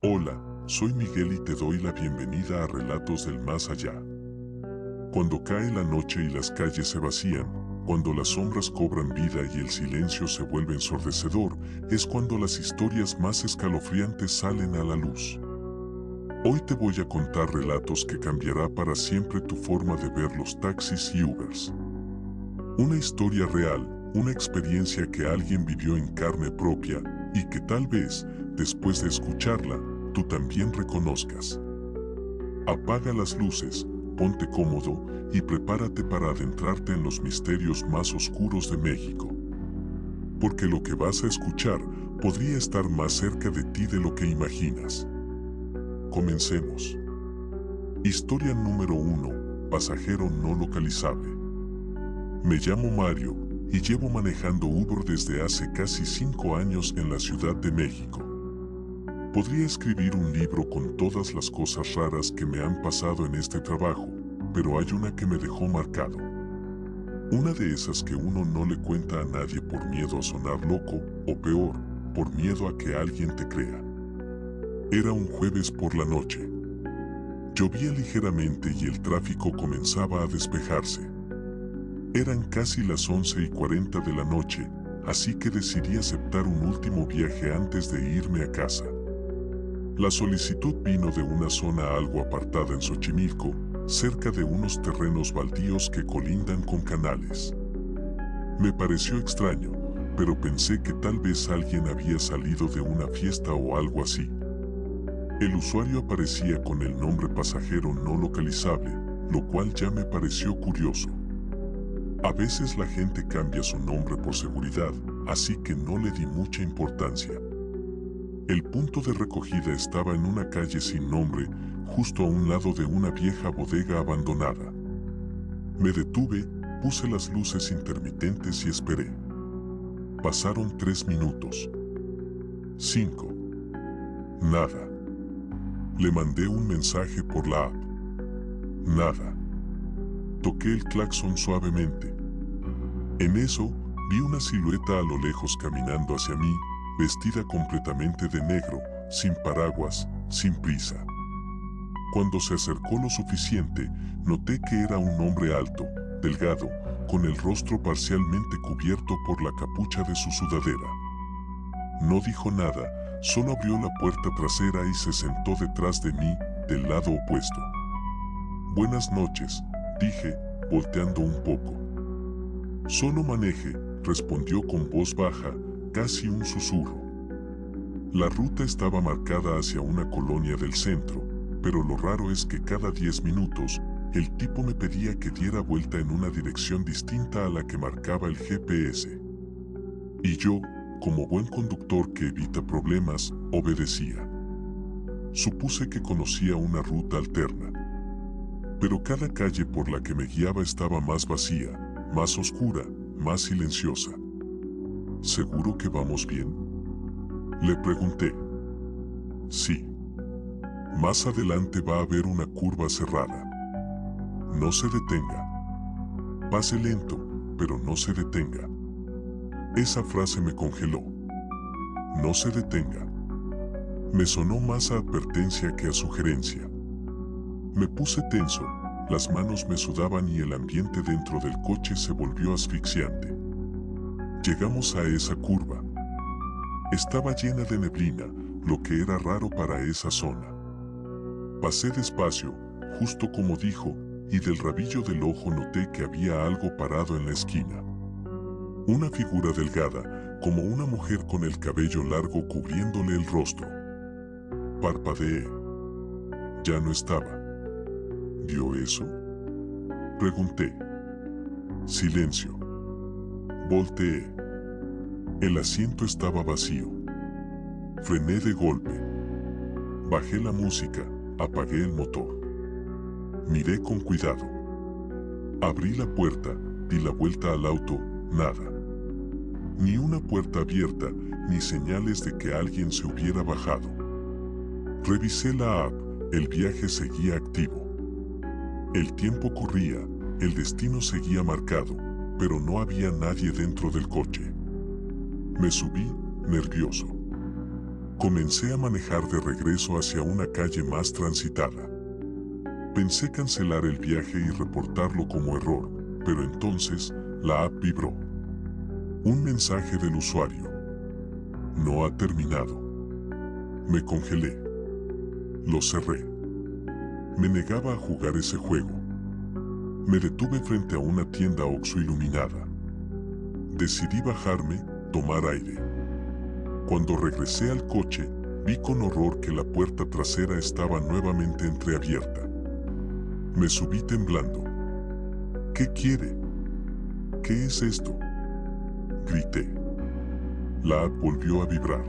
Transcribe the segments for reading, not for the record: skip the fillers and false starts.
Hola, soy Miguel y te doy la bienvenida a Relatos del Más Allá. Cuando cae la noche y las calles se vacían, cuando las sombras cobran vida y el silencio se vuelve ensordecedor, es cuando las historias más escalofriantes salen a la luz. Hoy te voy a contar relatos que cambiará para siempre tu forma de ver los taxis y Ubers. Una historia real, una experiencia que alguien vivió en carne propia y que tal vez, después de escucharla, tú también reconozcas. Apaga las luces, ponte cómodo y prepárate para adentrarte en los misterios más oscuros de México. Porque lo que vas a escuchar podría estar más cerca de ti de lo que imaginas. Comencemos. Historia número 1. Pasajero no localizable. Me llamo Mario y llevo manejando Uber desde hace casi 5 años en la Ciudad de México. Podría escribir un libro con todas las cosas raras que me han pasado en este trabajo, pero hay una que me dejó marcado. Una de esas que uno no le cuenta a nadie por miedo a sonar loco, o peor, por miedo a que alguien te crea. Era un jueves por la noche. Llovía ligeramente y el tráfico comenzaba a despejarse. Eran casi las 11:40 de la noche, así que decidí aceptar un último viaje antes de irme a casa. La solicitud vino de una zona algo apartada en Xochimilco, cerca de unos terrenos baldíos que colindan con canales. Me pareció extraño, pero pensé que tal vez alguien había salido de una fiesta o algo así. El usuario aparecía con el nombre pasajero no localizable, lo cual ya me pareció curioso. A veces la gente cambia su nombre por seguridad, así que no le di mucha importancia. El punto de recogida estaba en una calle sin nombre, justo a un lado de una vieja bodega abandonada. Me detuve, puse las luces intermitentes y esperé. Pasaron 3 minutos. 5. Nada. Le mandé un mensaje por la app. Nada. Toqué el claxon suavemente. En eso, vi una silueta a lo lejos caminando hacia mí, vestida completamente de negro, sin paraguas, sin prisa. Cuando se acercó lo suficiente, noté que era un hombre alto, delgado, con el rostro parcialmente cubierto por la capucha de su sudadera. No dijo nada, solo abrió la puerta trasera y se sentó detrás de mí, del lado opuesto. Buenas noches, dije, volteando un poco. Solo maneje, respondió con voz baja, casi un susurro. La ruta estaba marcada hacia una colonia del centro, pero lo raro es que cada 10 minutos, el tipo me pedía que diera vuelta en una dirección distinta a la que marcaba el GPS. Y yo, como buen conductor que evita problemas, obedecía. Supuse que conocía una ruta alterna. Pero cada calle por la que me guiaba estaba más vacía, más oscura, más silenciosa. ¿Seguro que vamos bien?, le pregunté. Sí. Más adelante va a haber una curva cerrada. No se detenga. Pase lento, pero no se detenga. Esa frase me congeló. No se detenga. Me sonó más a advertencia que a sugerencia. Me puse tenso, las manos me sudaban y el ambiente dentro del coche se volvió asfixiante. Llegamos a esa curva. Estaba llena de neblina, lo que era raro para esa zona. Pasé despacio, justo como dijo, y del rabillo del ojo noté que había algo parado en la esquina. Una figura delgada, como una mujer con el cabello largo cubriéndole el rostro. Parpadeé. Ya no estaba. ¿Vio eso?, pregunté. Silencio. Volteé. El asiento estaba vacío. Frené de golpe. Bajé la música, apagué el motor. Miré con cuidado. Abrí la puerta, di la vuelta al auto, nada. Ni una puerta abierta, ni señales de que alguien se hubiera bajado. Revisé la app, el viaje seguía activo. El tiempo corría, el destino seguía marcado, pero no había nadie dentro del coche. Me subí, nervioso. Comencé a manejar de regreso hacia una calle más transitada. Pensé cancelar el viaje y reportarlo como error, pero entonces la app vibró. Un mensaje del usuario. No ha terminado. Me congelé. Lo cerré. Me negaba a jugar ese juego. Me detuve frente a una tienda Oxxo iluminada. Decidí bajarme, tomar aire. Cuando regresé al coche, vi con horror que la puerta trasera estaba nuevamente entreabierta. Me subí temblando. ¿Qué quiere? ¿Qué es esto? Grité. La app volvió a vibrar.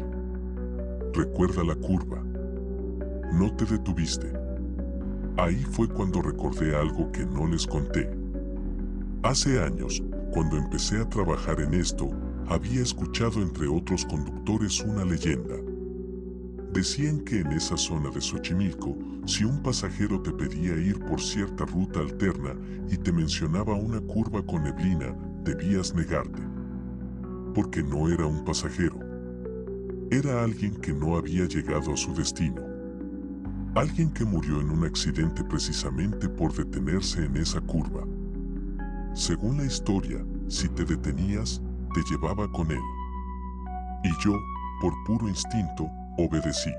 Recuerda la curva. No te detuviste. Ahí fue cuando recordé algo que no les conté. Hace años, cuando empecé a trabajar en esto, había escuchado entre otros conductores una leyenda. Decían que en esa zona de Xochimilco, si un pasajero te pedía ir por cierta ruta alterna y te mencionaba una curva con neblina, debías negarte. Porque no era un pasajero. Era alguien que no había llegado a su destino. Alguien que murió en un accidente precisamente por detenerse en esa curva. Según la historia, si te detenías, te llevaba con él. Y yo, por puro instinto, obedecí.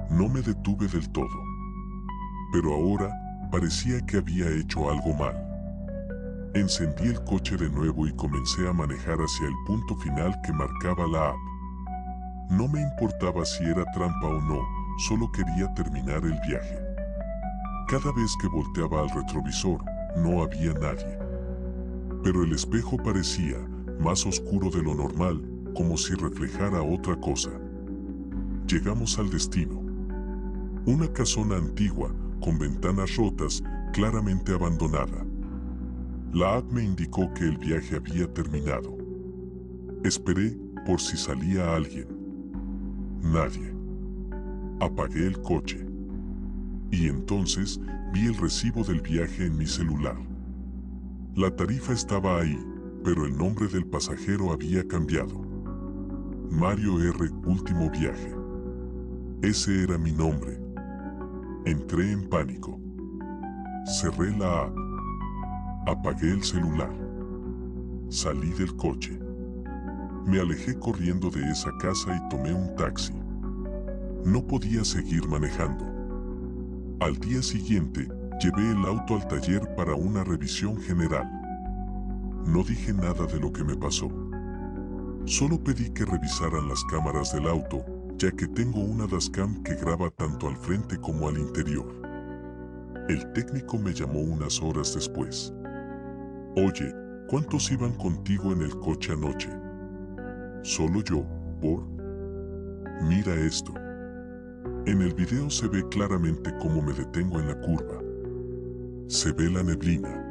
No me detuve del todo. Pero ahora, parecía que había hecho algo mal. Encendí el coche de nuevo y comencé a manejar hacia el punto final que marcaba la app. No me importaba si era trampa o no, solo quería terminar el viaje. Cada vez que volteaba al retrovisor, no había nadie. Pero el espejo parecía más oscuro de lo normal, como si reflejara otra cosa. Llegamos al destino. Una casona antigua, con ventanas rotas, claramente abandonada. La app me indicó que el viaje había terminado. Esperé por si salía alguien. Nadie. Apagué el coche. Y entonces vi el recibo del viaje en mi celular. La tarifa estaba ahí, pero el nombre del pasajero había cambiado. Mario R. Último viaje. Ese era mi nombre. Entré en pánico. Cerré la app. Apagué el celular. Salí del coche. Me alejé corriendo de esa casa y tomé un taxi. No podía seguir manejando. Al día siguiente, llevé el auto al taller para una revisión general. No dije nada de lo que me pasó. Solo pedí que revisaran las cámaras del auto, ya que tengo una dashcam que graba tanto al frente como al interior. El técnico me llamó unas horas después. Oye, ¿cuántos iban contigo en el coche anoche? Solo yo, por... Mira esto. En el video se ve claramente cómo me detengo en la curva. Se ve la neblina.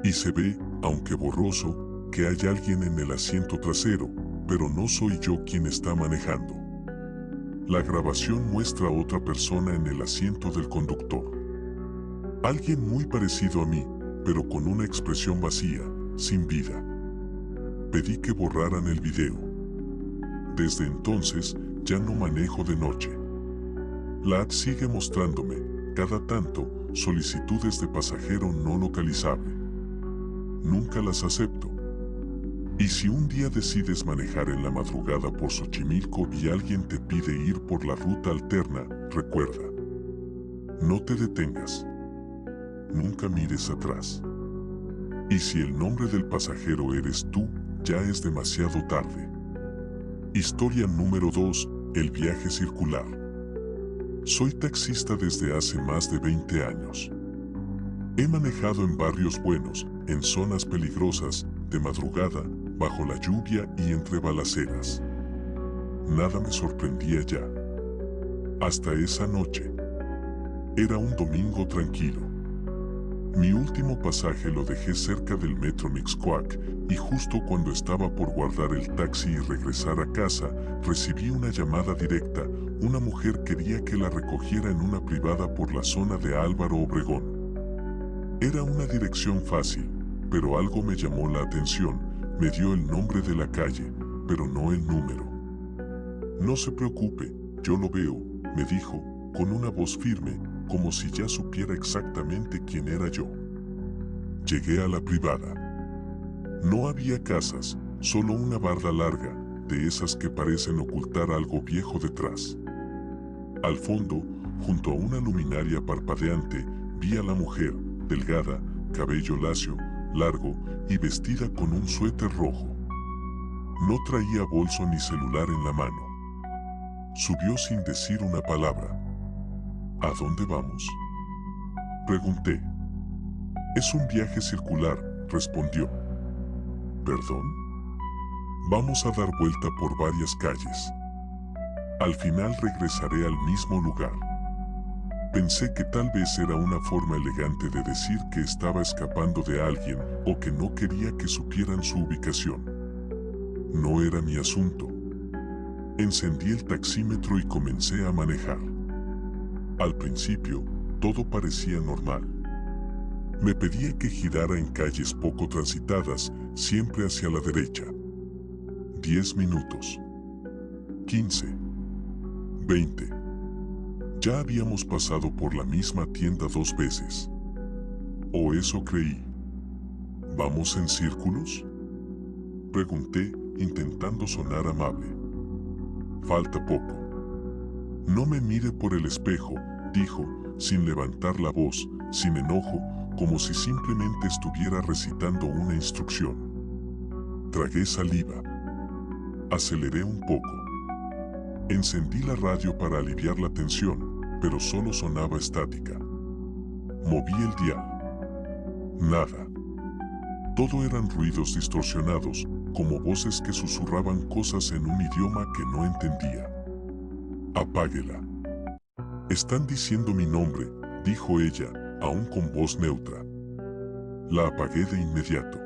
Y se ve, aunque borroso, que hay alguien en el asiento trasero, pero no soy yo quien está manejando. La grabación muestra a otra persona en el asiento del conductor. Alguien muy parecido a mí, pero con una expresión vacía, sin vida. Pedí que borraran el video. Desde entonces, ya no manejo de noche. La app sigue mostrándome, cada tanto, solicitudes de pasajero no localizable. Nunca las acepto. Y si un día decides manejar en la madrugada por Xochimilco y alguien te pide ir por la ruta alterna, recuerda. No te detengas. Nunca mires atrás. Y si el nombre del pasajero eres tú, ya es demasiado tarde. Historia número 2, el viaje circular. Soy taxista desde hace más de 20 años. He manejado en barrios buenos, en zonas peligrosas, de madrugada, bajo la lluvia y entre balaceras. Nada me sorprendía ya. Hasta esa noche. Era un domingo tranquilo. Mi último pasaje lo dejé cerca del metro Mixcoac y justo cuando estaba por guardar el taxi y regresar a casa, recibí una llamada directa. Una mujer quería que la recogiera en una privada por la zona de Álvaro Obregón. Era una dirección fácil, pero algo me llamó la atención. Me dio el nombre de la calle, pero no el número. No se preocupe, yo lo veo, me dijo, con una voz firme, como si ya supiera exactamente quién era yo. Llegué a la privada. No había casas, solo una barda larga, de esas que parecen ocultar algo viejo detrás. Al fondo, junto a una luminaria parpadeante, vi a la mujer, delgada, cabello lacio, largo y vestida con un suéter rojo. No traía bolso ni celular en la mano. Subió sin decir una palabra. ¿A dónde vamos?, pregunté. Es un viaje circular, respondió. ¿Perdón? Vamos a dar vuelta por varias calles. Al final regresaré al mismo lugar. Pensé que tal vez era una forma elegante de decir que estaba escapando de alguien o que no quería que supieran su ubicación. No era mi asunto. Encendí el taxímetro y comencé a manejar. Al principio, todo parecía normal. Me pedía que girara en calles poco transitadas, siempre hacia la derecha. 10 minutos. 15. 20. Ya habíamos pasado por la misma tienda 2 veces. O eso creí. ¿Vamos en círculos?, pregunté, intentando sonar amable. Falta poco. No me mire por el espejo, dijo, sin levantar la voz, sin enojo, como si simplemente estuviera recitando una instrucción. Tragué saliva. Aceleré un poco. Encendí la radio para aliviar la tensión, pero solo sonaba estática. Moví el dial. Nada. Todo eran ruidos distorsionados, como voces que susurraban cosas en un idioma que no entendía. Apáguela. Están diciendo mi nombre, dijo ella, aún con voz neutra. La apagué de inmediato.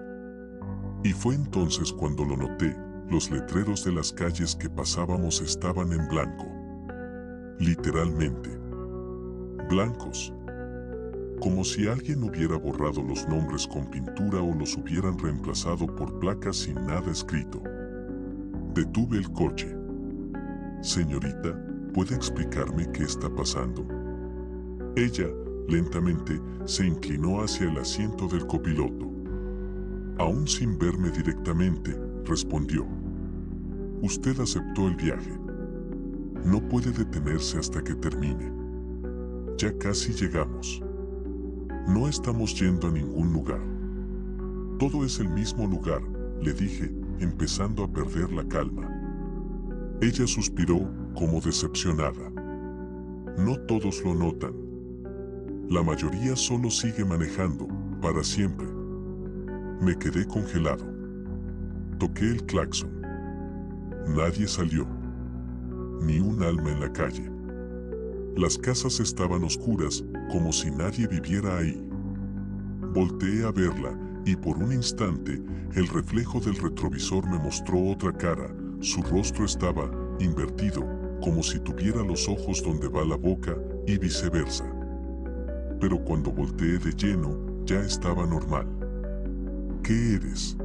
Y fue entonces cuando lo noté. Los letreros de las calles que pasábamos estaban en blanco. Literalmente. Blancos. Como si alguien hubiera borrado los nombres con pintura o los hubieran reemplazado por placas sin nada escrito. Detuve el coche. Señorita, ¿puede explicarme qué está pasando? Ella, lentamente, se inclinó hacia el asiento del copiloto. Aún sin verme directamente, respondió. Usted aceptó el viaje. No puede detenerse hasta que termine. Ya casi llegamos. No estamos yendo a ningún lugar. Todo es el mismo lugar, le dije, empezando a perder la calma. Ella suspiró, como decepcionada. No todos lo notan. La mayoría solo sigue manejando, para siempre. Me quedé congelado. Toqué el claxon. Nadie salió. Ni un alma en la calle. Las casas estaban oscuras, como si nadie viviera ahí. Volteé a verla, y por un instante, el reflejo del retrovisor me mostró otra cara. Su rostro estaba invertido, como si tuviera los ojos donde va la boca, y viceversa. Pero cuando volteé de lleno, ya estaba normal. ¿Qué eres?,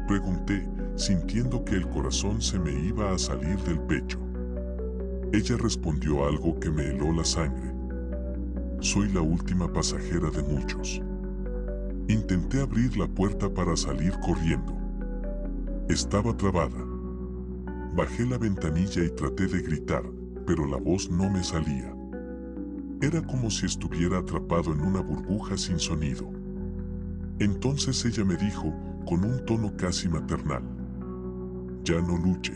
pregunté, sintiendo que el corazón se me iba a salir del pecho. Ella respondió algo que me heló la sangre. Soy la última pasajera de muchos. Intenté abrir la puerta para salir corriendo. Estaba trabada. Bajé la ventanilla y traté de gritar, pero la voz no me salía. Era como si estuviera atrapado en una burbuja sin sonido. Entonces ella me dijo, con un tono casi maternal: ya no luche.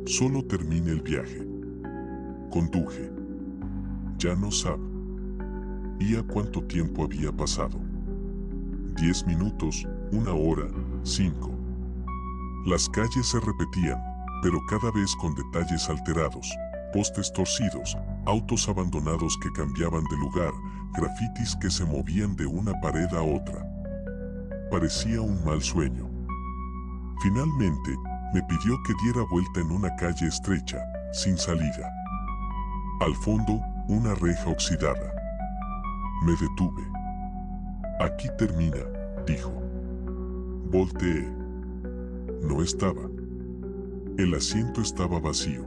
Solo termine el viaje. Conduje. Ya no sabe. ¿Y a cuánto tiempo había pasado? 10 minutos, 1 hora, 5. Las calles se repetían, pero cada vez con detalles alterados. Postes torcidos, autos abandonados que cambiaban de lugar, grafitis que se movían de una pared a otra. Parecía un mal sueño. Finalmente, me pidió que diera vuelta en una calle estrecha, sin salida. Al fondo, una reja oxidada. Me detuve. Aquí termina, dijo. Volteé. No estaba. El asiento estaba vacío.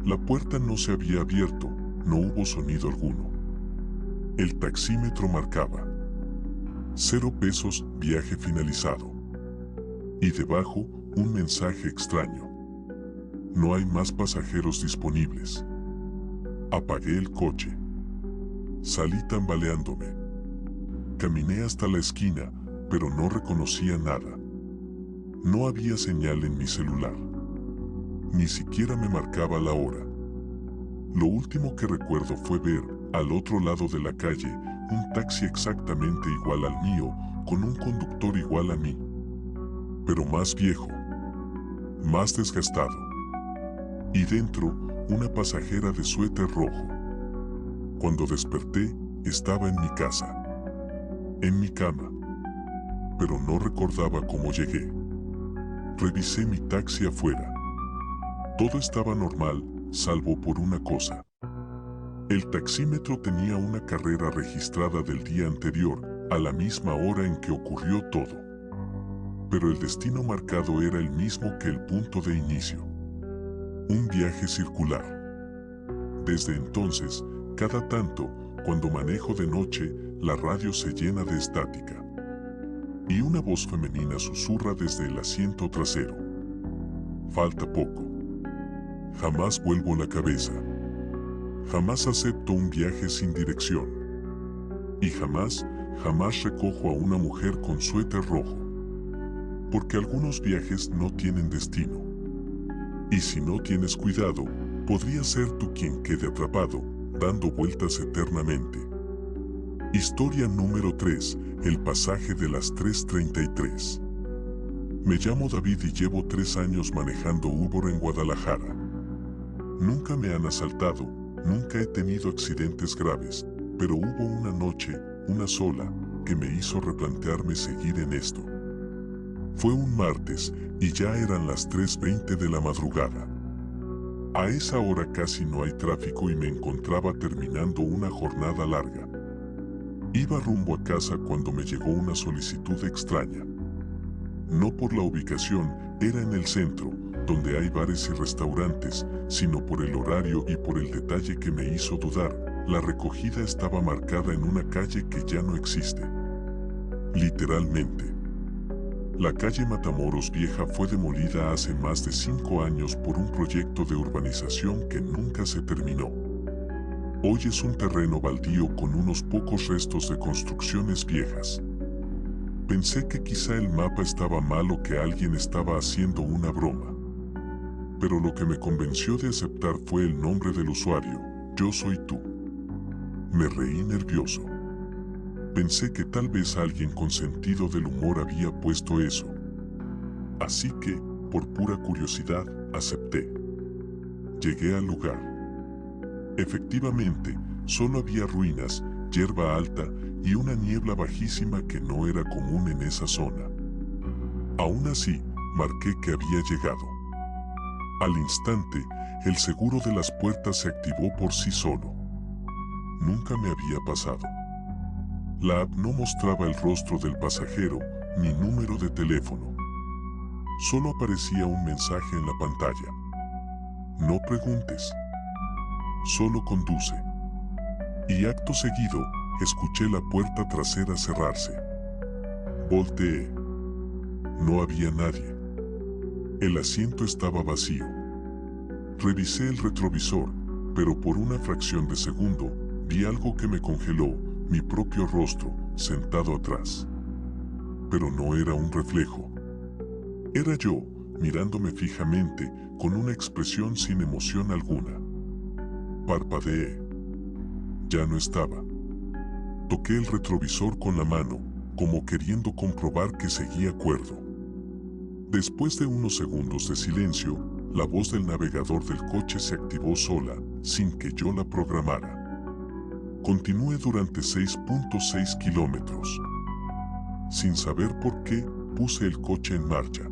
La puerta no se había abierto, no hubo sonido alguno. El taxímetro marcaba 0 pesos, viaje finalizado. Y debajo, un mensaje extraño. No hay más pasajeros disponibles. Apagué el coche. Salí tambaleándome. Caminé hasta la esquina, pero no reconocía nada. No había señal en mi celular. Ni siquiera me marcaba la hora. Lo último que recuerdo fue ver, al otro lado de la calle, un taxi exactamente igual al mío, con un conductor igual a mí. Pero más viejo. Más desgastado. Y dentro, una pasajera de suéter rojo. Cuando desperté, estaba en mi casa. En mi cama. Pero no recordaba cómo llegué. Revisé mi taxi afuera. Todo estaba normal, salvo por una cosa. El taxímetro tenía una carrera registrada del día anterior, a la misma hora en que ocurrió todo. Pero el destino marcado era el mismo que el punto de inicio. Un viaje circular. Desde entonces, cada tanto, cuando manejo de noche, la radio se llena de estática. Y una voz femenina susurra desde el asiento trasero. Falta poco. Jamás vuelvo la cabeza. Jamás acepto un viaje sin dirección. Y jamás recojo a una mujer con suéter rojo. Porque algunos viajes no tienen destino. Y si no tienes cuidado, podría ser tú quien quede atrapado, dando vueltas eternamente. Historia número 3, el pasaje de las 3:33. Me llamo David y llevo 3 años manejando Uber en Guadalajara. Nunca me han asaltado, nunca he tenido accidentes graves, pero hubo una noche, una sola, que me hizo replantearme seguir en esto. Fue un martes, y ya eran las 3:20 de la madrugada. A esa hora casi no hay tráfico y me encontraba terminando una jornada larga. Iba rumbo a casa cuando me llegó una solicitud extraña. No por la ubicación, era en el centro, donde hay bares y restaurantes, sino por el horario y por el detalle que me hizo dudar. La recogida estaba marcada en una calle que ya no existe. Literalmente. La calle Matamoros Vieja fue demolida hace más de 5 años por un proyecto de urbanización que nunca se terminó. Hoy es un terreno baldío con unos pocos restos de construcciones viejas. Pensé que quizá el mapa estaba mal o que alguien estaba haciendo una broma. Pero lo que me convenció de aceptar fue el nombre del usuario, Yo Soy Tú. Me reí nervioso. Pensé que tal vez alguien con sentido del humor había puesto eso. Así que, por pura curiosidad, acepté. Llegué al lugar. Efectivamente, solo había ruinas, hierba alta y una niebla bajísima que no era común en esa zona. Aún así, marqué que había llegado. Al instante, el seguro de las puertas se activó por sí solo. Nunca me había pasado. La app no mostraba el rostro del pasajero ni número de teléfono. Solo aparecía un mensaje en la pantalla. No preguntes. Solo conduce. Y acto seguido, escuché la puerta trasera cerrarse. Volteé. No había nadie. El asiento estaba vacío. Revisé el retrovisor, pero por una fracción de segundo, vi algo que me congeló, mi propio rostro, sentado atrás. Pero no era un reflejo. Era yo, mirándome fijamente, con una expresión sin emoción alguna. Parpadeé. Ya no estaba. Toqué el retrovisor con la mano, como queriendo comprobar que seguía cuerdo. Después de unos segundos de silencio, la voz del navegador del coche se activó sola, sin que yo la programara. Continué durante 6.6 kilómetros. Sin saber por qué, puse el coche en marcha.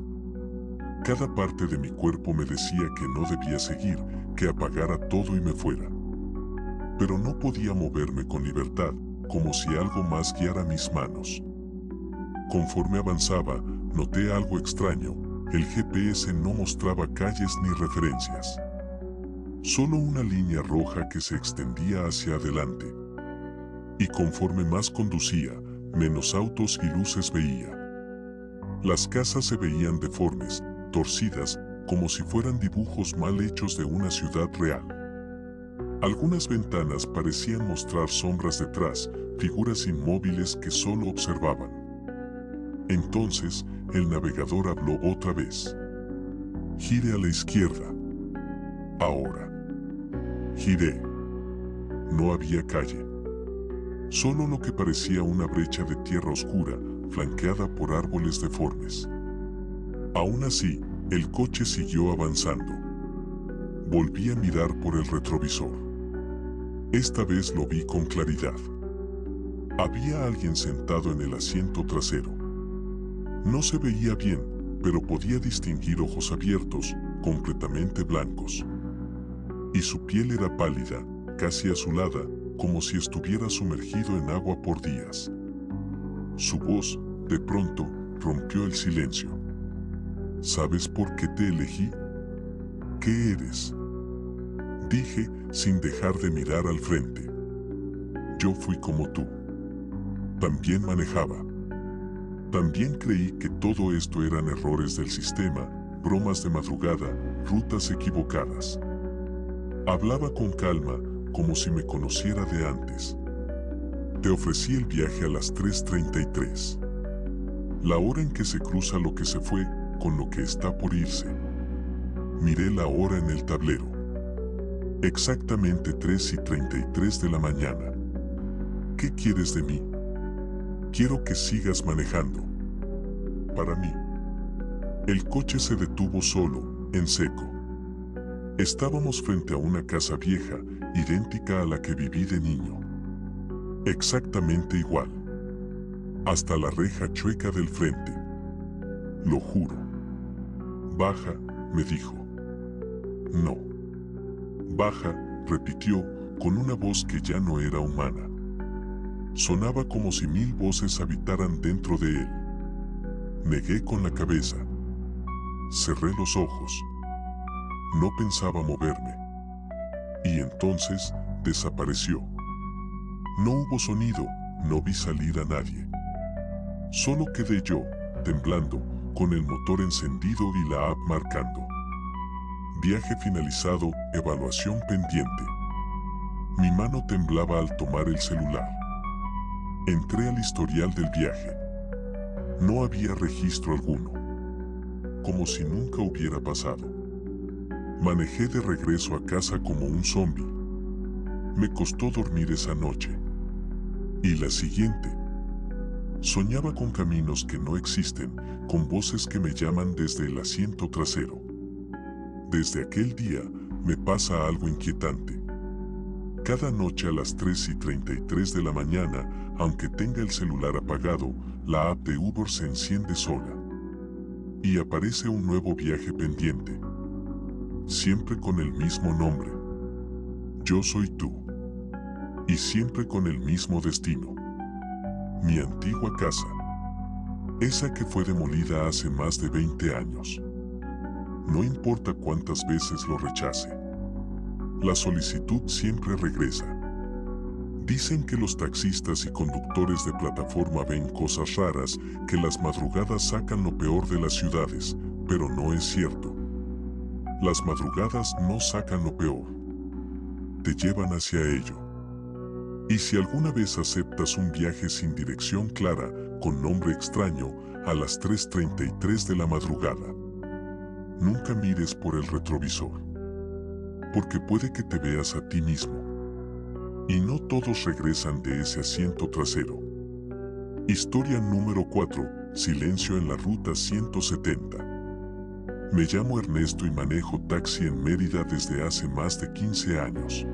Cada parte de mi cuerpo me decía que no debía seguir, que apagara todo y me fuera. Pero no podía moverme con libertad, como si algo más guiara mis manos. Conforme avanzaba, noté algo extraño, El GPS no mostraba calles ni referencias. Solo una línea roja que se extendía hacia adelante. Y conforme más conducía, menos autos y luces veía. Las casas se veían deformes, torcidas, como si fueran dibujos mal hechos de una ciudad real. Algunas ventanas parecían mostrar sombras detrás, figuras inmóviles que solo observaban. Entonces, el navegador habló otra vez. Gire a la izquierda. Ahora. Giré. No había calle. Solo lo que parecía una brecha de tierra oscura, flanqueada por árboles deformes. Aún así, el coche siguió avanzando. Volví a mirar por el retrovisor. Esta vez lo vi con claridad. Había alguien sentado en el asiento trasero. No se veía bien, pero podía distinguir ojos abiertos, completamente blancos. Y su piel era pálida, casi azulada, como si estuviera sumergido en agua por días. Su voz, de pronto, rompió el silencio. ¿Sabes por qué te elegí? ¿Qué eres? Dije, sin dejar de mirar al frente. Yo fui como tú. También manejaba. También creí que todo esto eran errores del sistema, bromas de madrugada, rutas equivocadas. Hablaba con calma, como si me conociera de antes. Te ofrecí el viaje a las 3:33. La hora en que se cruza lo que se fue con lo que está por irse. Miré la hora en el tablero. Exactamente 3:33 de la mañana. ¿Qué quieres de mí? Quiero que sigas manejando. Para mí. El coche se detuvo solo, en seco. Estábamos frente a una casa vieja, idéntica a la que viví de niño. Exactamente igual. Hasta la reja chueca del frente. Lo juro. Baja, me dijo. No. Baja, repitió, con una voz que ya no era humana. Sonaba como si 1000 voces habitaran dentro de él. Negué con la cabeza. Cerré los ojos. No pensaba moverme. Y entonces, desapareció. No hubo sonido, no vi salir a nadie. Solo quedé yo, temblando, con el motor encendido y la app marcando. Viaje finalizado, evaluación pendiente. Mi mano temblaba al tomar el celular. Entré al historial del viaje. No había registro alguno. Como si nunca hubiera pasado. Manejé de regreso a casa como un zombi. Me costó dormir esa noche. Y la siguiente. Soñaba con caminos que no existen, con voces que me llaman desde el asiento trasero. Desde aquel día, me pasa algo inquietante. Cada noche a las 3:33 de la mañana, aunque tenga el celular apagado, la app de Uber se enciende sola. Y aparece un nuevo viaje pendiente. Siempre con el mismo nombre. Yo soy tú. Y siempre con el mismo destino. Mi antigua casa. Esa que fue demolida hace más de 20 años. No importa cuántas veces lo rechace. La solicitud siempre regresa. Dicen que los taxistas y conductores de plataforma ven cosas raras, que las madrugadas sacan lo peor de las ciudades, pero no es cierto. Las madrugadas no sacan lo peor. Te llevan hacia ello. Y si alguna vez aceptas un viaje sin dirección clara, con nombre extraño, a las 3:33 de la madrugada, nunca mires por el retrovisor. Porque puede que te veas a ti mismo. Y no todos regresan de ese asiento trasero. Historia número 4. Silencio en la ruta 170. Me llamo Ernesto y manejo taxi en Mérida desde hace más de 15 años.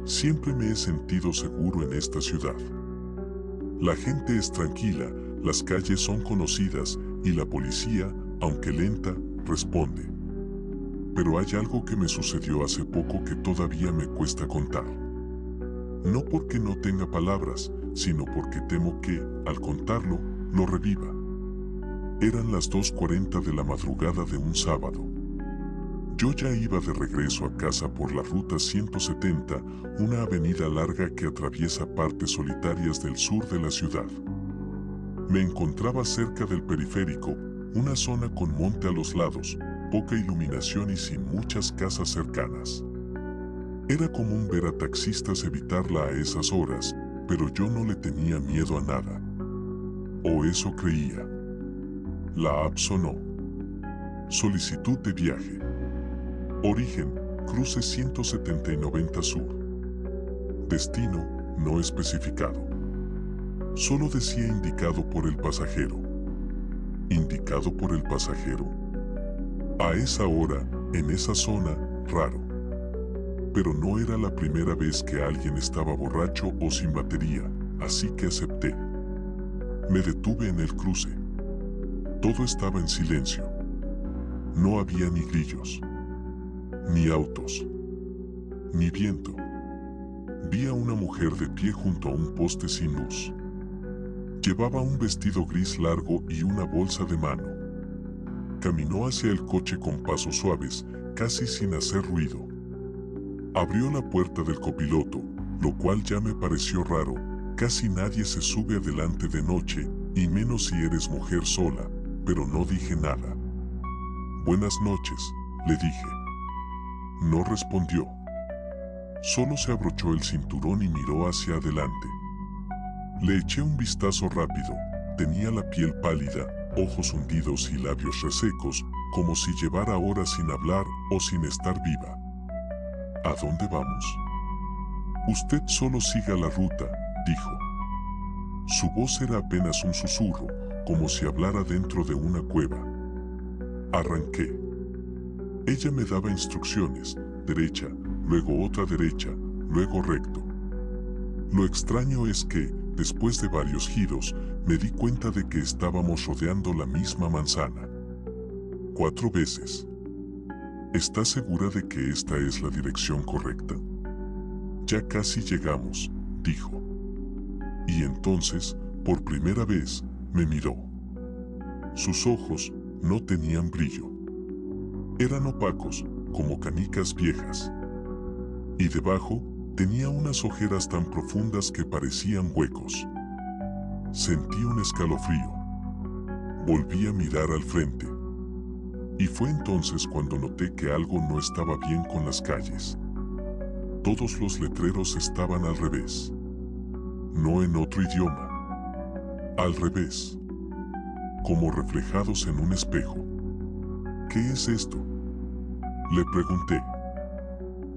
Siempre me he sentido seguro en esta ciudad. La gente es tranquila, las calles son conocidas y la policía, aunque lenta, responde. Pero hay algo que me sucedió hace poco que todavía me cuesta contar. No porque no tenga palabras, sino porque temo que, al contarlo, lo reviva. Eran las 2:40 de la madrugada de un sábado. Yo ya iba de regreso a casa por la ruta 170, una avenida larga que atraviesa partes solitarias del sur de la ciudad. Me encontraba cerca del periférico, una zona con monte a los lados, poca iluminación y sin muchas casas cercanas. Era común ver a taxistas evitarla a esas horas, pero yo no le tenía miedo a nada. O eso creía. La app sonó. Solicitud de viaje. Origen, cruce 170 y 90 Sur. Destino, no especificado. Solo decía indicado por el pasajero. ¿Indicado por el pasajero? A esa hora, en esa zona, raro. Pero no era la primera vez que alguien estaba borracho o sin batería, así que acepté. Me detuve en el cruce. Todo estaba en silencio. No había ni grillos, ni autos, ni viento. Vi a una mujer de pie junto a un poste sin luz. Llevaba un vestido gris largo y una bolsa de mano. Caminó hacia el coche con pasos suaves, casi sin hacer ruido. Abrió la puerta del copiloto, lo cual ya me pareció raro. Casi nadie se sube adelante de noche, y menos si eres mujer sola, pero no dije nada. Buenas noches, le dije. No respondió. Solo se abrochó el cinturón y miró hacia adelante. Le eché un vistazo rápido. Tenía la piel pálida, ojos hundidos y labios resecos, como si llevara horas sin hablar o sin estar viva. ¿A dónde vamos? Usted solo siga la ruta, dijo. Su voz era apenas un susurro, como si hablara dentro de una cueva. Arranqué. Ella me daba instrucciones, derecha, luego otra derecha, luego recto. Lo extraño es que, después de varios giros, me di cuenta de que estábamos rodeando la misma manzana. 4 veces. ¿Está segura de que esta es la dirección correcta? Ya casi llegamos, dijo. Y entonces, por primera vez, me miró. Sus ojos no tenían brillo. Eran opacos, como canicas viejas. Y debajo, tenía unas ojeras tan profundas que parecían huecos. Sentí un escalofrío. Volví a mirar al frente. Y fue entonces cuando noté que algo no estaba bien con las calles. Todos los letreros estaban al revés. No en otro idioma. Al revés. Como reflejados en un espejo. ¿Qué es esto? Le pregunté.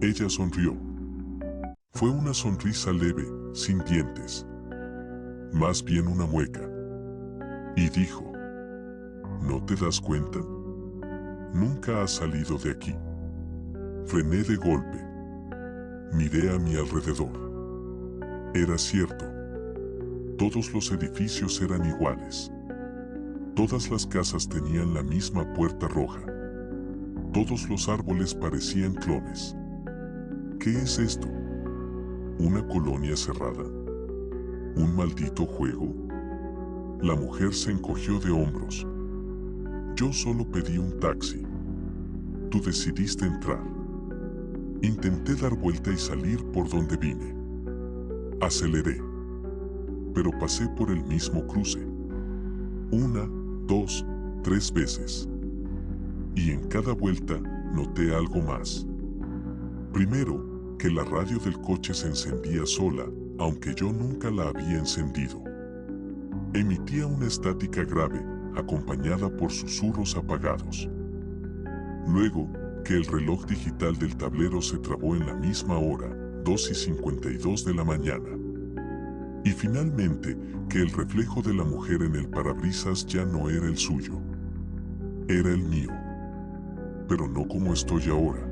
Ella sonrió. Fue una sonrisa leve, sin dientes. Más bien una mueca. Y dijo, ¿no te das cuenta? Nunca has salido de aquí. Frené de golpe. Miré a mi alrededor. Era cierto. Todos los edificios eran iguales. Todas las casas tenían la misma puerta roja. Todos los árboles parecían clones. ¿Qué es esto? ¿Una colonia cerrada? ¿Un maldito juego? La mujer se encogió de hombros. Yo solo pedí un taxi. Tú decidiste entrar. Intenté dar vuelta y salir por donde vine. Aceleré. Pero pasé por el mismo cruce. 1, 2, 3 veces. Y en cada vuelta noté algo más. Primero, que la radio del coche se encendía sola, aunque yo nunca la había encendido. Emitía una estática grave, acompañada por susurros apagados. Luego, que el reloj digital del tablero se trabó en la misma hora, 2:52 de la mañana. Y finalmente, que el reflejo de la mujer en el parabrisas ya no era el suyo. Era el mío. Pero no como estoy ahora.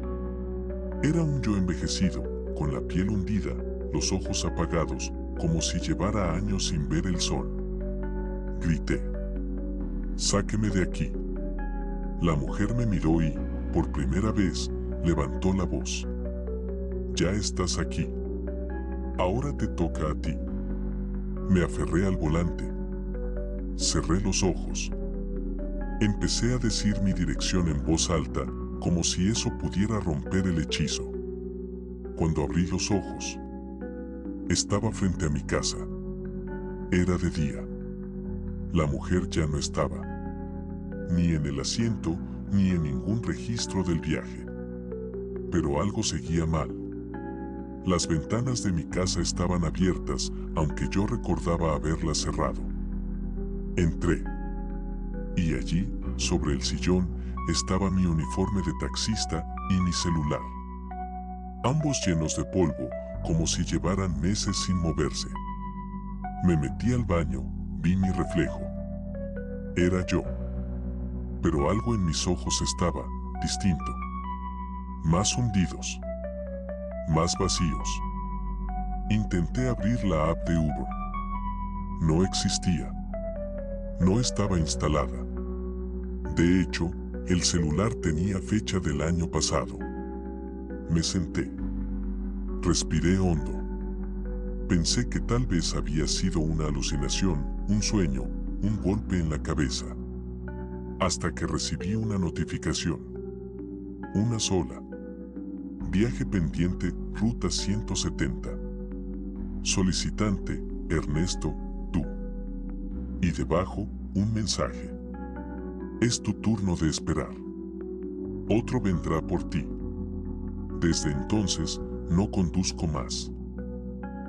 Era un yo envejecido, con la piel hundida, los ojos apagados, como si llevara años sin ver el sol. Grité. «Sáqueme de aquí». La mujer me miró y, por primera vez, levantó la voz. «Ya estás aquí. Ahora te toca a ti». Me aferré al volante. Cerré los ojos. Empecé a decir mi dirección en voz alta, como si eso pudiera romper el hechizo. Cuando abrí los ojos, estaba frente a mi casa. Era de día. La mujer ya no estaba, ni en el asiento, ni en ningún registro del viaje. Pero algo seguía mal. Las ventanas de mi casa estaban abiertas, aunque yo recordaba haberlas cerrado. Entré. Y allí, sobre el sillón, estaba mi uniforme de taxista y mi celular. Ambos llenos de polvo, como si llevaran meses sin moverse. Me metí al baño, vi mi reflejo. Era yo. Pero algo en mis ojos estaba distinto. Más hundidos. Más vacíos. Intenté abrir la app de Uber. No existía. No estaba instalada. De hecho, el celular tenía fecha del año pasado. Me senté. Respiré hondo. Pensé que tal vez había sido una alucinación, un sueño, un golpe en la cabeza. Hasta que recibí una notificación. Una sola. Viaje pendiente, ruta 170. Solicitante, Ernesto, tú. Y debajo, un mensaje. Es tu turno de esperar. Otro vendrá por ti. Desde entonces, no conduzco más.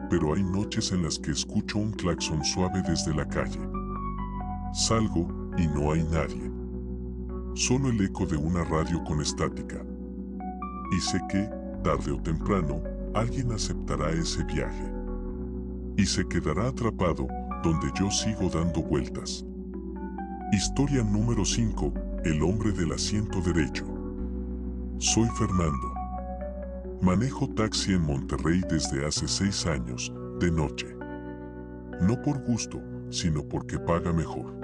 Pero hay noches en las que escucho un claxon suave desde la calle. Salgo y no hay nadie. Solo el eco de una radio con estática. Y sé que, tarde o temprano, alguien aceptará ese viaje. Y se quedará atrapado donde yo sigo dando vueltas. Historia número 5. El hombre del asiento derecho. Soy Fernando. Manejo taxi en Monterrey desde hace 6 años, de noche. No por gusto, sino porque paga mejor.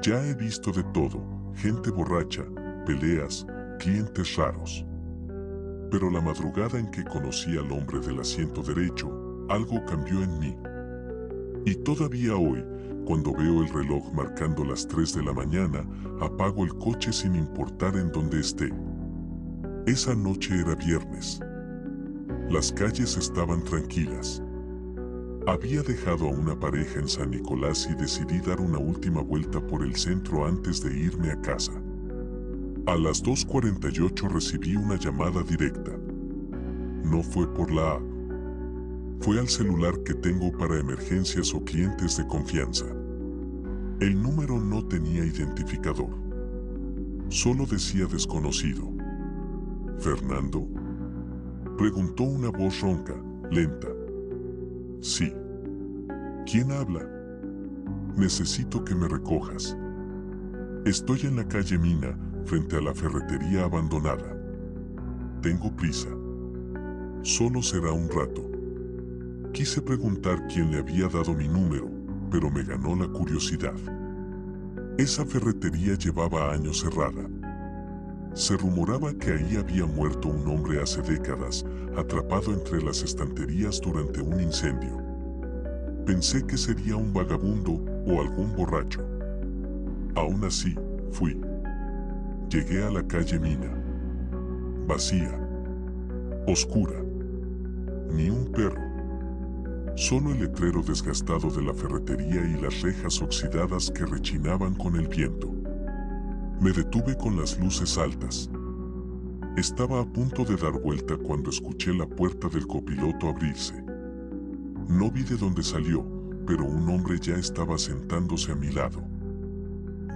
Ya he visto de todo, gente borracha, peleas, clientes raros. Pero la madrugada en que conocí al hombre del asiento derecho, algo cambió en mí. Y todavía hoy, cuando veo el reloj marcando las 3 de la mañana, apago el coche sin importar en dónde esté. Esa noche era viernes. Las calles estaban tranquilas. Había dejado a una pareja en San Nicolás y decidí dar una última vuelta por el centro antes de irme a casa. A las 2:48 recibí una llamada directa. No fue por la app. Fue al celular que tengo para emergencias o clientes de confianza. El número no tenía identificador. Solo decía desconocido. ¿Fernando? Preguntó una voz ronca, lenta. Sí. ¿Quién habla? Necesito que me recojas. Estoy en la calle Mina, frente a la ferretería abandonada. Tengo prisa. Solo será un rato. Quise preguntar quién le había dado mi número, pero me ganó la curiosidad. Esa ferretería llevaba años cerrada. Se rumoraba que ahí había muerto un hombre hace décadas, atrapado entre las estanterías durante un incendio. Pensé que sería un vagabundo o algún borracho. Aún así, fui. Llegué a la calle Mina. Vacía. Oscura. Ni un perro. Solo el letrero desgastado de la ferretería y las rejas oxidadas que rechinaban con el viento. Me detuve con las luces altas. Estaba a punto de dar vuelta cuando escuché la puerta del copiloto abrirse. No vi de dónde salió, pero un hombre ya estaba sentándose a mi lado.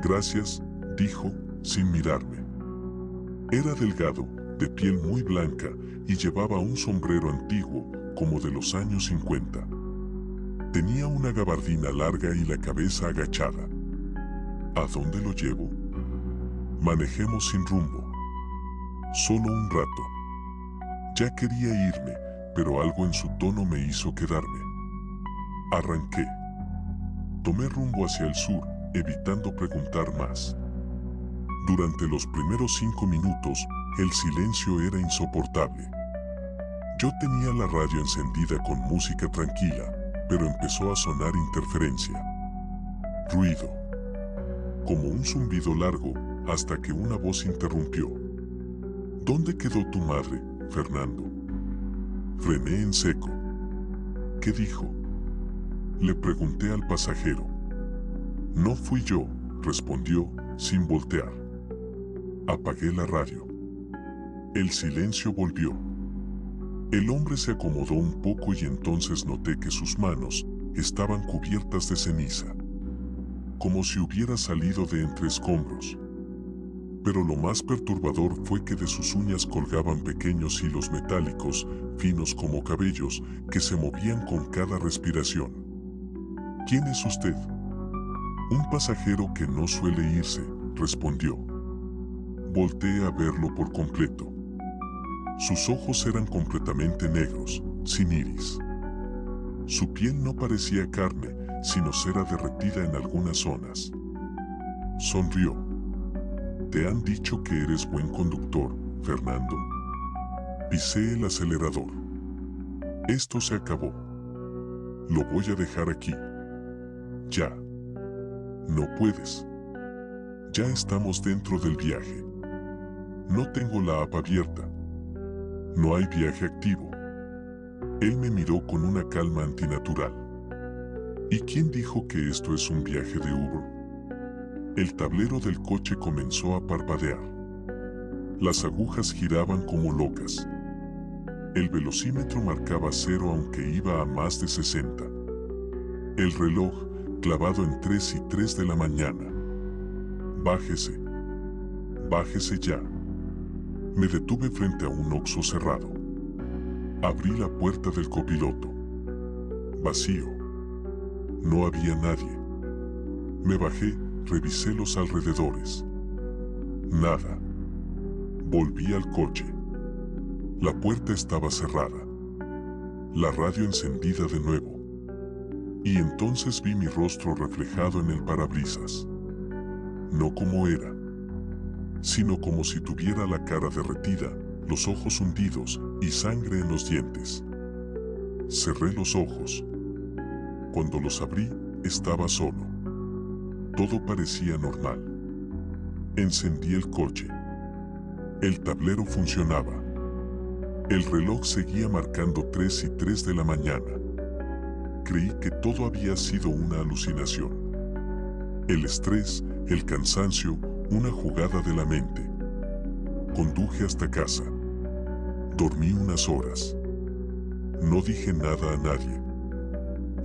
Gracias, dijo, sin mirarme. Era delgado, de piel muy blanca, y llevaba un sombrero antiguo, como de los años 50. Tenía una gabardina larga y la cabeza agachada. ¿A dónde lo llevo? Manejemos sin rumbo. Solo un rato. Ya quería irme, pero algo en su tono me hizo quedarme. Arranqué. Tomé rumbo hacia el sur, evitando preguntar más. Durante los primeros 5 minutos, el silencio era insoportable. Yo tenía la radio encendida con música tranquila, pero empezó a sonar interferencia. Ruido. como un zumbido largo, hasta que una voz interrumpió. ¿Dónde quedó tu madre, Fernando? Frené en seco. ¿Qué dijo? Le pregunté al pasajero. No fui yo, respondió, sin voltear. Apagué la radio. El silencio volvió. El hombre se acomodó un poco y entonces noté que sus manos estaban cubiertas de ceniza, como si hubiera salido de entre escombros. Pero lo más perturbador fue que de sus uñas colgaban pequeños hilos metálicos, finos como cabellos, que se movían con cada respiración. ¿Quién es usted? Un pasajero que no suele irse, respondió. Volteé a verlo por completo. Sus ojos eran completamente negros, sin iris. Su piel no parecía carne, sino cera derretida en algunas zonas. Sonrió. ¿Te han dicho que eres buen conductor, Fernando? Pisé el acelerador. Esto se acabó. Lo voy a dejar aquí. Ya. No puedes. Ya estamos dentro del viaje. No tengo la app abierta. No hay viaje activo. Él me miró con una calma antinatural. ¿Y quién dijo que esto es un viaje de Uber? El tablero del coche comenzó a parpadear. Las agujas giraban como locas. El velocímetro marcaba 0 aunque iba a más de 60. El reloj, clavado en 3 y 3 de la mañana. Bájese. Bájese ya. Me detuve frente a un Oxxo cerrado. Abrí la puerta del copiloto. Vacío. No había nadie. Me bajé, revisé los alrededores. Nada. Volví al coche. La puerta estaba cerrada. La radio encendida de nuevo. Y entonces vi mi rostro reflejado en el parabrisas. No como era, sino como si tuviera la cara derretida, los ojos hundidos y sangre en los dientes. Cerré los ojos. Cuando los abrí, estaba solo. Todo parecía normal. Encendí el coche. El tablero funcionaba. El reloj seguía marcando 3 y 3 de la mañana. Creí que todo había sido una alucinación. El estrés, el cansancio, una jugada de la mente. Conduje hasta casa. Dormí unas horas. No dije nada a nadie.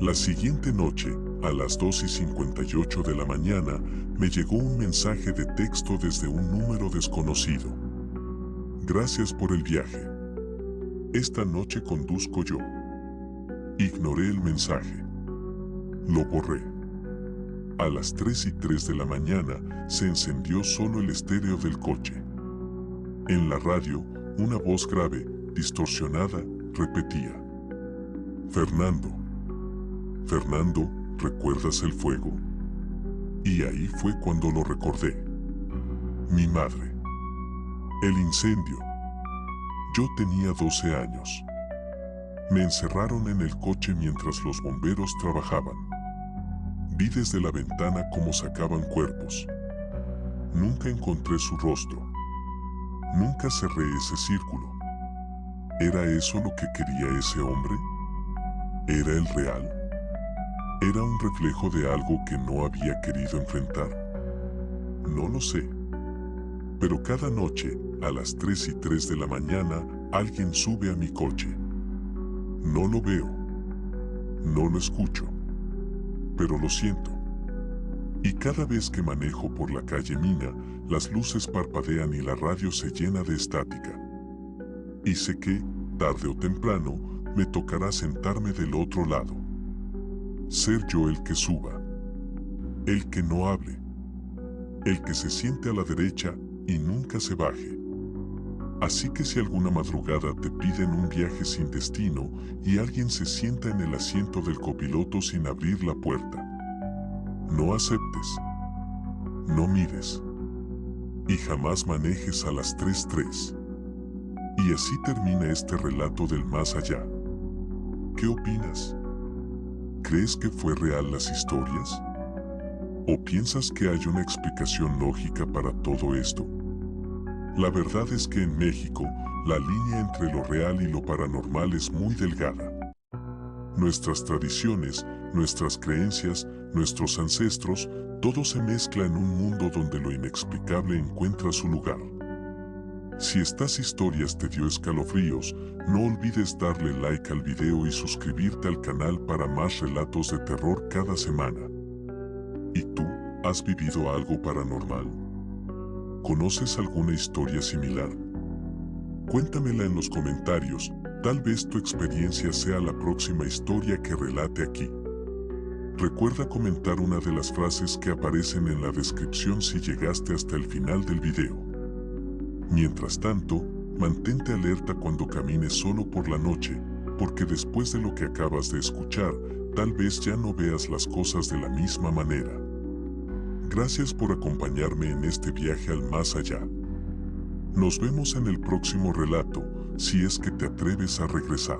La siguiente noche, a las 2:58 de la mañana, me llegó un mensaje de texto desde un número desconocido. Gracias por el viaje. Esta noche conduzco yo. Ignoré el mensaje. Lo borré. A las 3:03 de la mañana se encendió solo el estéreo del coche. En la radio, una voz grave, distorsionada, repetía: Fernando. Fernando, ¿recuerdas el fuego? Y ahí fue cuando lo recordé. Mi madre. El incendio. Yo tenía 12 años. Me encerraron en el coche mientras los bomberos trabajaban. Vi desde la ventana cómo sacaban cuerpos. Nunca encontré su rostro. Nunca cerré ese círculo. ¿Era eso lo que quería ese hombre? ¿Era el real? ¿Era un reflejo de algo que no había querido enfrentar? No lo sé. Pero cada noche, a las 3:03 de la mañana, alguien sube a mi coche. No lo veo. No lo escucho. Pero lo siento. Y cada vez que manejo por la calle Mina, las luces parpadean y la radio se llena de estática. Y sé que, tarde o temprano, me tocará sentarme del otro lado. Ser yo el que suba. El que no hable. El que se siente a la derecha y nunca se baje. Así que si alguna madrugada te piden un viaje sin destino y alguien se sienta en el asiento del copiloto sin abrir la puerta, no aceptes. No mires. Y jamás manejes a las 3:03. Y así termina este relato del más allá. ¿Qué opinas? ¿Crees que fue real las historias? ¿O piensas que hay una explicación lógica para todo esto? La verdad es que en México, la línea entre lo real y lo paranormal es muy delgada. Nuestras tradiciones, nuestras creencias, nuestros ancestros, todo se mezcla en un mundo donde lo inexplicable encuentra su lugar. Si estas historias te dio escalofríos, no olvides darle like al video y suscribirte al canal para más relatos de terror cada semana. ¿Y tú, has vivido algo paranormal? ¿Conoces alguna historia similar? Cuéntamela en los comentarios, tal vez tu experiencia sea la próxima historia que relate aquí. Recuerda comentar una de las frases que aparecen en la descripción si llegaste hasta el final del video. Mientras tanto, mantente alerta cuando camines solo por la noche, porque después de lo que acabas de escuchar, tal vez ya no veas las cosas de la misma manera. Gracias por acompañarme en este viaje al más allá. Nos vemos en el próximo relato, si es que te atreves a regresar.